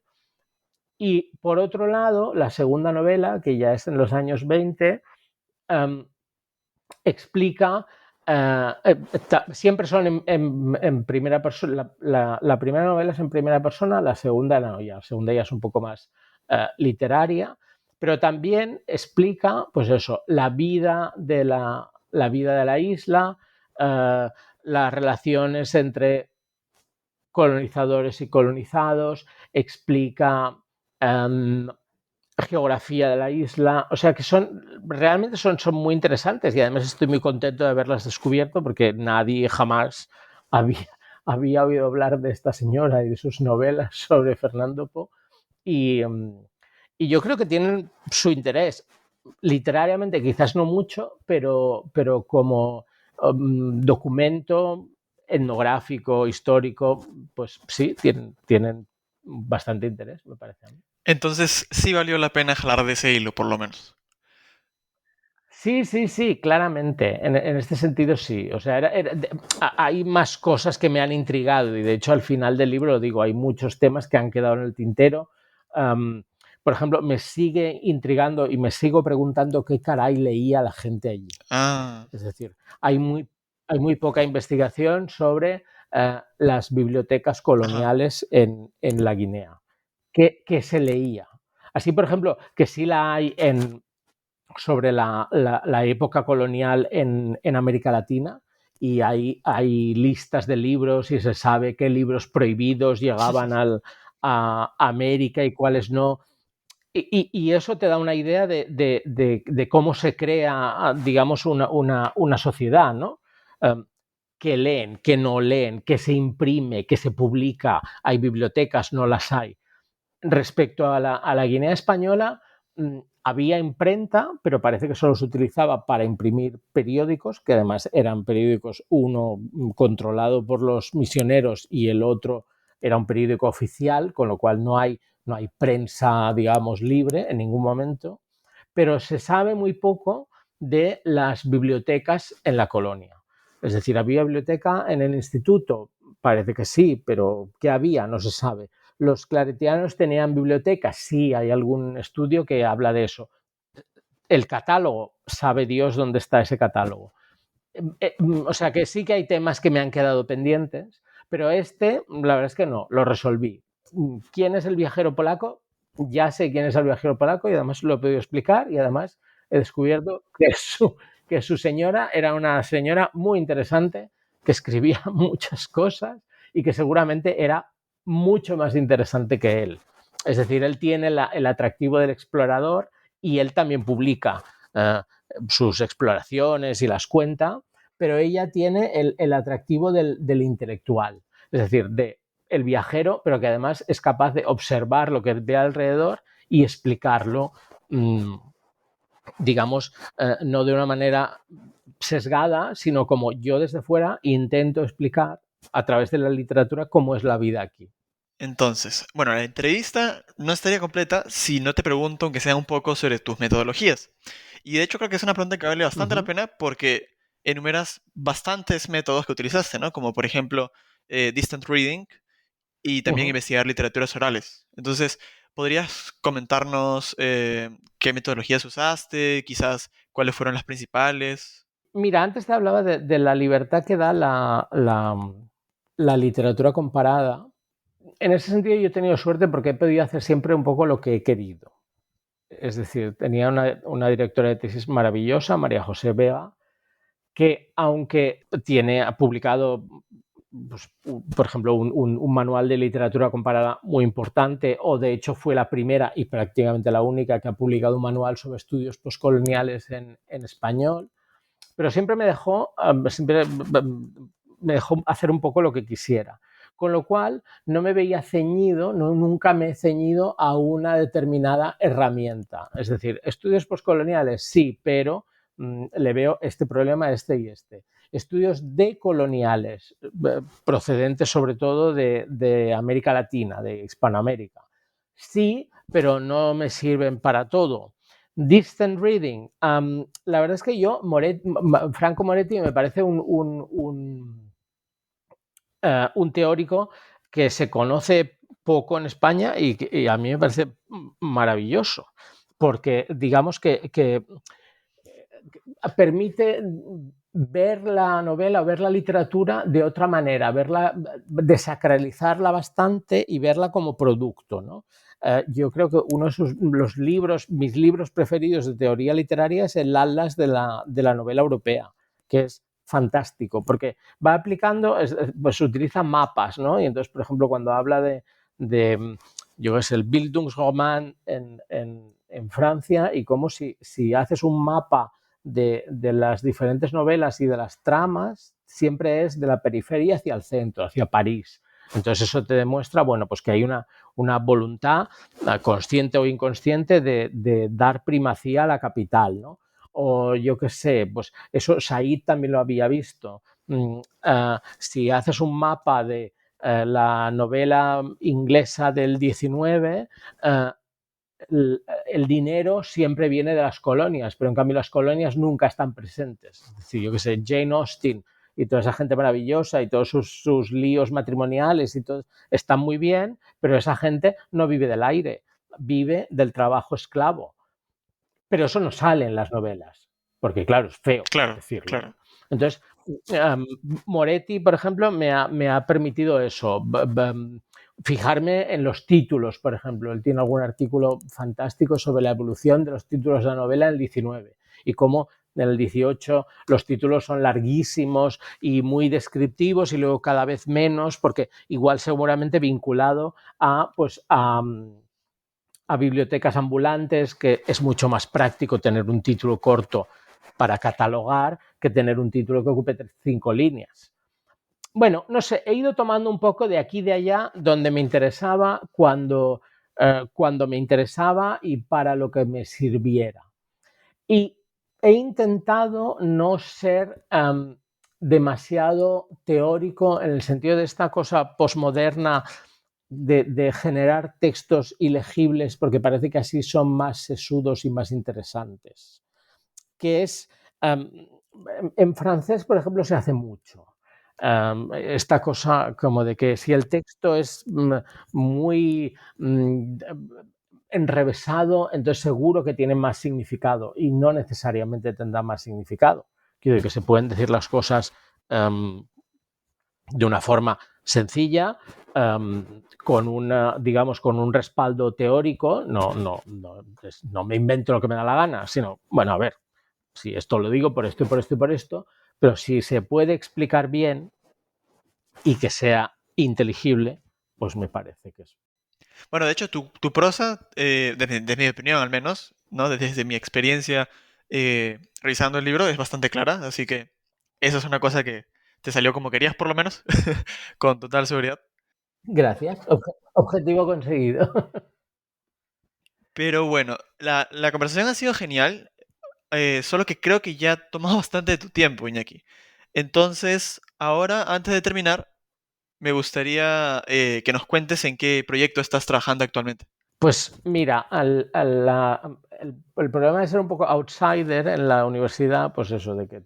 Y por otro lado, la segunda novela, que ya es en los años 20, explica, siempre son en primera persona. La primera novela es en primera persona, la segunda no, la segunda ya es un poco más literaria, pero también explica, pues eso, la vida de la isla, las relaciones entre colonizadores y colonizados, explica geografía de la isla, o sea que realmente son muy interesantes, y además estoy muy contento de haberlas descubierto porque nadie jamás había oído hablar de esta señora y de sus novelas sobre Fernando Po, y yo creo que tienen su interés. Literariamente quizás no mucho, pero como documento etnográfico, histórico, pues sí, tienen bastante interés, me parece a mí. Entonces sí valió la pena jalar de ese hilo, por lo menos. Sí, claramente. En este sentido sí. O sea, hay más cosas que me han intrigado y de hecho al final del libro lo digo, hay muchos temas que han quedado en el tintero. Por ejemplo, me sigue intrigando y me sigo preguntando qué caray leía la gente allí. Ah, Es decir, hay muy poca investigación sobre las bibliotecas ajá. coloniales en la Guinea. ¿Qué se leía? Así, por ejemplo, que sí la hay sobre la época colonial en América Latina, y hay listas de libros y se sabe qué libros prohibidos llegaban a América y cuáles no. Y eso te da una idea de cómo se crea, digamos, una sociedad, ¿no? Que leen, que no leen, que se imprime, que se publica, hay bibliotecas, no las hay. Respecto a la Guinea española, había imprenta, pero parece que solo se utilizaba para imprimir periódicos, que además eran periódicos, uno controlado por los misioneros y el otro era un periódico oficial, con lo cual no hay prensa, digamos, libre en ningún momento, pero se sabe muy poco de las bibliotecas en la colonia. Es decir, ¿había biblioteca en el instituto? Parece que sí, pero ¿qué había? No se sabe. ¿Los claretianos tenían bibliotecas? Sí, hay algún estudio que habla de eso. El catálogo, sabe Dios dónde está ese catálogo. O sea que sí que hay temas que me han quedado pendientes, pero la verdad es que no, lo resolví. ¿Quién es el viajero polaco? ya sé quién es el viajero polaco y además lo he podido explicar y además he descubierto que su señora era una señora muy interesante, que escribía muchas cosas y que seguramente era mucho más interesante que él. Es decir, él tiene el atractivo del explorador y él también publica sus exploraciones y las cuenta, pero ella tiene el atractivo del intelectual, es decir, de el viajero, pero que además es capaz de observar lo que ve alrededor y explicarlo, digamos, no de una manera sesgada, sino como yo desde fuera intento explicar a través de la literatura cómo es la vida aquí. Entonces, bueno, la entrevista no estaría completa si no te pregunto, aunque sea un poco, sobre tus metodologías. Y de hecho creo que es una pregunta que vale bastante la pena porque enumeras bastantes métodos que utilizaste, ¿no? Como por ejemplo distant reading y también investigar literaturas orales. Entonces, ¿podrías comentarnos qué metodologías usaste? Quizás cuáles fueron las principales. Mira, antes te hablaba de la libertad que da la literatura comparada. En ese sentido yo he tenido suerte porque he podido hacer siempre un poco lo que he querido. Es decir, tenía una directora de tesis maravillosa, María José Vega, que aunque ha publicado, pues, por ejemplo, un manual de literatura comparada muy importante, o de hecho fue la primera y prácticamente la única que ha publicado un manual sobre estudios postcoloniales en español, pero siempre me dejó hacer un poco lo que quisiera. Con lo cual, no me veía ceñido, nunca me he ceñido a una determinada herramienta. Es decir, estudios postcoloniales, sí, pero le veo este problema, este y este. Estudios decoloniales, procedentes sobre todo de América Latina, de Hispanoamérica. Sí, pero no me sirven para todo. Distant reading. La verdad es que Franco Moretti me parece un teórico que se conoce poco en España y a mí me parece maravilloso, porque digamos que permite ver la novela o ver la literatura de otra manera, desacralizarla bastante y verla como producto, ¿no? Yo creo que uno de mis libros preferidos de teoría literaria es el Atlas de la novela europea, que es fantástico, porque va aplicando, pues utiliza mapas, ¿no? Y entonces, por ejemplo, cuando habla de yo es el Bildungsroman en Francia y cómo si haces un mapa de las diferentes novelas y de las tramas, siempre es de la periferia hacia el centro, hacia París. Entonces eso te demuestra, bueno, pues que hay una voluntad consciente o inconsciente de dar primacía a la capital, ¿no? O yo qué sé, pues eso Said también lo había visto. Si haces un mapa de la novela inglesa del 19, el dinero siempre viene de las colonias, pero en cambio las colonias nunca están presentes. Es decir, yo qué sé, Jane Austen y toda esa gente maravillosa y todos sus líos matrimoniales y todo están muy bien, pero esa gente no vive del aire, vive del trabajo esclavo. Pero eso no sale en las novelas, porque claro, es feo Claro, decirlo, claro. ¿no? Entonces, Moretti, por ejemplo, me ha permitido eso, fijarme en los títulos, por ejemplo. Él tiene algún artículo fantástico sobre la evolución de los títulos de la novela en el 19 y cómo en el 18 los títulos son larguísimos y muy descriptivos y luego cada vez menos, porque igual seguramente vinculado a bibliotecas ambulantes, que es mucho más práctico tener un título corto para catalogar que tener un título que ocupe 5 líneas. Bueno, no sé, he ido tomando un poco de aquí y de allá donde me interesaba, cuando me interesaba y para lo que me sirviera. Y he intentado no ser demasiado teórico en el sentido de esta cosa posmoderna de generar textos ilegibles, porque parece que así son más sesudos y más interesantes. Que es, en francés, por ejemplo, se hace mucho. Esta cosa como de que si el texto es muy enrevesado, entonces seguro que tiene más significado y no necesariamente tendrá más significado. Quiero decir que se pueden decir las cosas de una forma sencilla, con un respaldo teórico. No me invento lo que me da la gana, sino, bueno, a ver, si esto lo digo por esto y por esto y por esto, pero si se puede explicar bien y que sea inteligible, pues me parece que es. Bueno, de hecho, tu prosa, desde mi opinión al menos, ¿no? Desde mi experiencia revisando el libro, es bastante clara, así que eso es una cosa que te salió como querías, por lo menos, con total seguridad. Gracias. Objetivo conseguido. Pero bueno, la conversación ha sido genial, solo que creo que ya ha tomado bastante de tu tiempo, Iñaki. Entonces, ahora, antes de terminar, me gustaría que nos cuentes en qué proyecto estás trabajando actualmente. Pues mira, el problema de ser un poco outsider en la universidad, pues eso, de que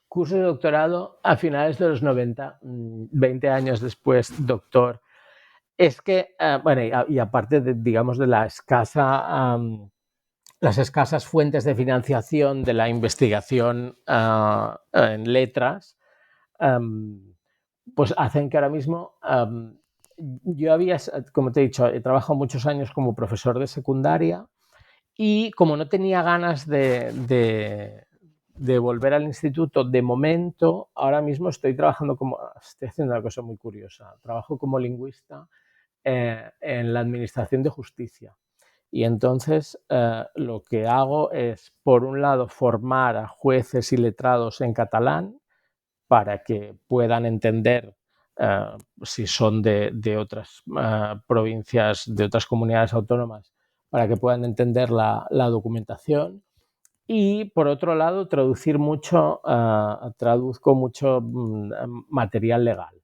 curso de doctorado a finales de los 90, 20 años después, doctor, es que, bueno, y aparte digamos, de las escasas fuentes de financiación de la investigación en letras, pues hacen que ahora mismo yo como te he dicho, he trabajado muchos años como profesor de secundaria y como no tenía ganas de volver al instituto, de momento, ahora mismo estoy haciendo una cosa muy curiosa. Trabajo como lingüista en la Administración de Justicia. Y entonces lo que hago es, por un lado, formar a jueces y letrados en catalán para que puedan entender, si son de otras provincias, de otras comunidades autónomas, para que puedan entender la documentación. Y por otro lado, traduzco mucho material legal.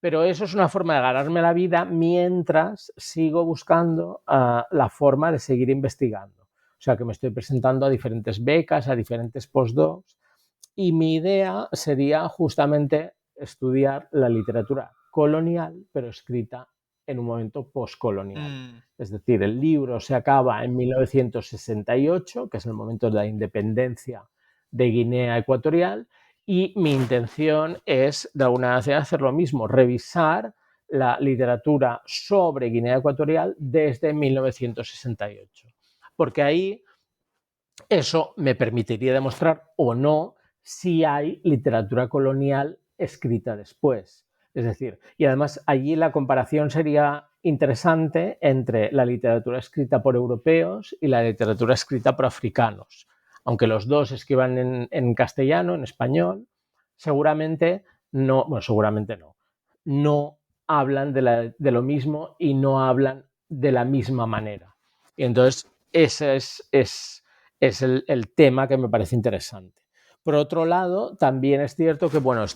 Pero eso es una forma de ganarme la vida mientras sigo buscando la forma de seguir investigando. O sea, que me estoy presentando a diferentes becas, a diferentes postdocs, y mi idea sería justamente estudiar la literatura colonial, pero escrita en un momento postcolonial. Mm, Es decir, el libro se acaba en 1968, que es el momento de la independencia de Guinea Ecuatorial, y mi intención es, de alguna manera, hacer lo mismo, revisar la literatura sobre Guinea Ecuatorial desde 1968. Porque ahí eso me permitiría demostrar o no si hay literatura colonial escrita después. Es decir, y además allí la comparación sería interesante entre la literatura escrita por europeos y la literatura escrita por africanos. Aunque los dos escriban en castellano, en español, seguramente no, bueno, seguramente no hablan de lo mismo y no hablan de la misma manera. Y entonces ese es el tema que me parece interesante. Por otro lado, también es cierto que, bueno,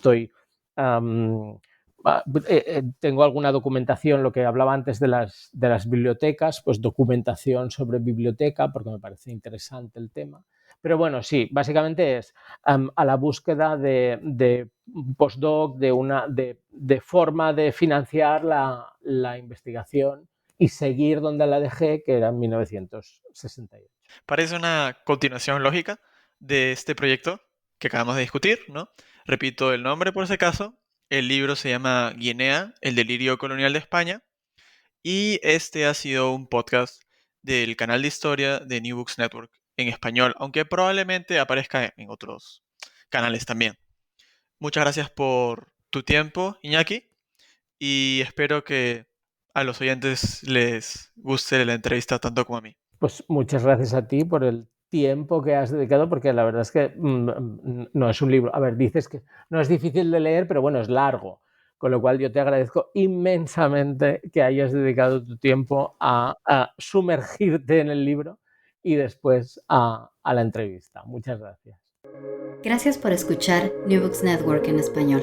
tengo alguna documentación, lo que hablaba antes de las bibliotecas, pues documentación sobre biblioteca, porque me parece interesante el tema. Pero bueno, sí, básicamente es a la búsqueda de postdoc, de forma de financiar la investigación y seguir donde la dejé, que era en 1968. Parece una continuación lógica de este proyecto que acabamos de discutir, ¿no? Repito el nombre por si acaso. El libro se llama Guinea, el delirio colonial de España. Y este ha sido un podcast del canal de historia de New Books Network en español, aunque probablemente aparezca en otros canales también. Muchas gracias por tu tiempo, Iñaki, y espero que a los oyentes les guste la entrevista tanto como a mí. Pues muchas gracias a ti por el tiempo que has dedicado, porque la verdad es que no es un libro. A ver, dices que no es difícil de leer, pero bueno, es largo. Con lo cual yo te agradezco inmensamente que hayas dedicado tu tiempo a sumergirte en el libro y después a la entrevista. Muchas gracias. Gracias por escuchar New Books Network en español.